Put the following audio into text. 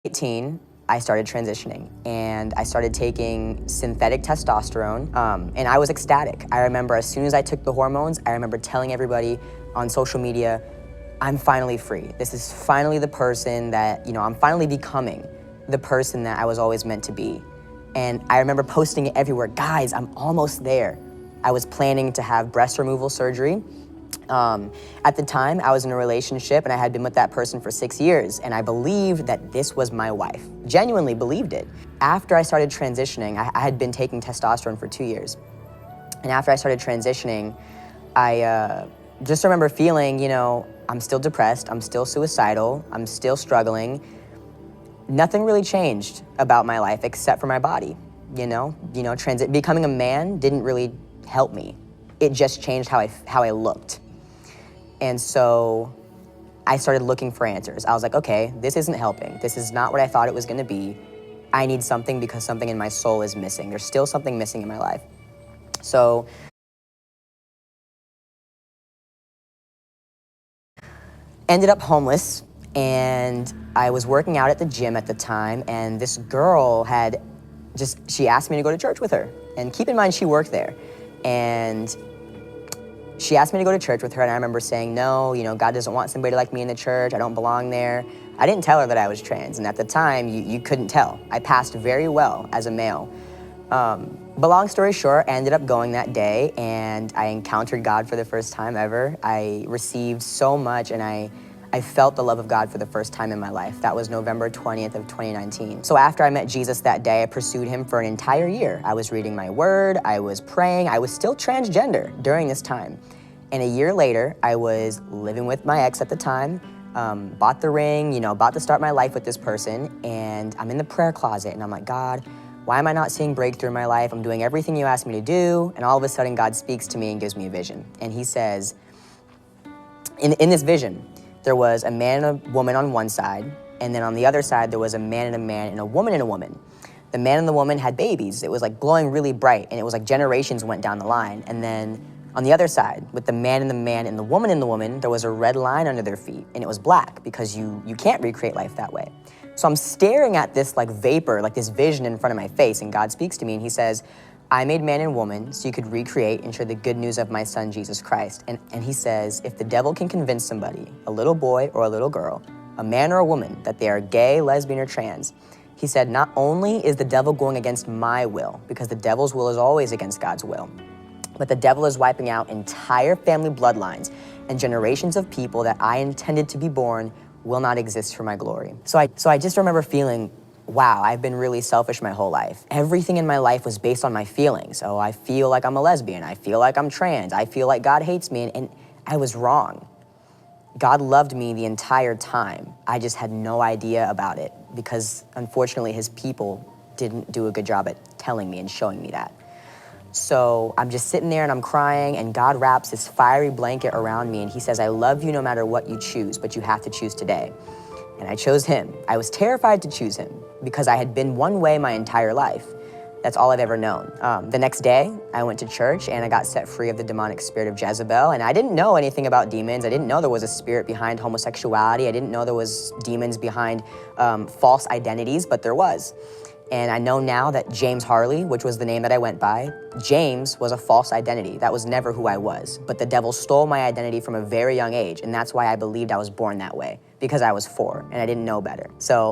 18, I started transitioning and I started taking synthetic testosterone and I was ecstatic. I remember as soon as I took the hormones, I remember telling everybody on social media, I'm finally free. This is finally the person that, I'm finally becoming the person that I was always meant to be. And I remember posting it everywhere, guys, I'm almost there. I was planning to have breast removal surgery. At the time, I was in a relationship and I had been with that person for 6 years, and I believed that this was my wife. Genuinely believed it. After I started transitioning, I had been taking testosterone for 2 years. And after I started transitioning, I just remember feeling, I'm still depressed, I'm still suicidal, I'm still struggling. Nothing really changed about my life except for my body, becoming a man didn't really help me. It just changed how I looked. And so I started looking for answers. I was like, okay, this isn't helping. This is not what I thought it was gonna be. I need something because something in my soul is missing. There's still something missing in my life. So ended up homeless, and I was working out at the gym at the time, and this girl she asked me to go to church with her. And keep in mind, she worked there. And she asked me to go to church with her, and I remember saying, no, God doesn't want somebody like me in the church. I don't belong there. I didn't tell her that I was trans, and at the time, you couldn't tell. I passed very well as a male. But long story short, I ended up going that day, and I encountered God for the first time ever. I received so much, and I felt the love of God for the first time in my life. That was November 20th of 2019. So after I met Jesus that day, I pursued him for an entire year. I was reading my word, I was praying, I was still transgender during this time. And a year later, I was living with my ex at the time, bought the ring, about to start my life with this person, and I'm in the prayer closet, and I'm like, God, why am I not seeing breakthrough in my life? I'm doing everything you asked me to do, and all of a sudden God speaks to me and gives me a vision. And he says, in this vision, there was a man and a woman on one side, and then on the other side, there was a man and a woman and a woman. The man and the woman had babies. It was like glowing really bright, and it was like generations went down the line. And then on the other side, with the man and the woman, there was a red line under their feet, and it was black because you can't recreate life that way. So I'm staring at this like vapor, like this vision in front of my face, and God speaks to me and he says, I made man and woman so you could recreate and share the good news of my son, Jesus Christ. And he says, if the devil can convince somebody, a little boy or a little girl, a man or a woman, that they are gay, lesbian, or trans, he said, not only is the devil going against my will, because the devil's will is always against God's will, but the devil is wiping out entire family bloodlines and generations of people that I intended to be born will not exist for my glory. So I just remember feeling, wow, I've been really selfish my whole life. Everything in my life was based on my feelings. Oh, I feel like I'm a lesbian. I feel like I'm trans. I feel like God hates me, and I was wrong. God loved me the entire time. I just had no idea about it because unfortunately his people didn't do a good job at telling me and showing me that. So I'm just sitting there and I'm crying, and God wraps this fiery blanket around me and he says, I love you no matter what you choose, but you have to choose today. And I chose him. I was terrified to choose him because I had been one way my entire life. That's all I've ever known. The next day, I went to church and I got set free of the demonic spirit of Jezebel, and I didn't know anything about demons. I didn't know there was a spirit behind homosexuality. I didn't know there was demons behind false identities, but there was. And I know now that James Harley, which was the name that I went by, James was a false identity. That was never who I was. But the devil stole my identity from a very young age, and that's why I believed I was born that way, because I was 4 and I didn't know better. So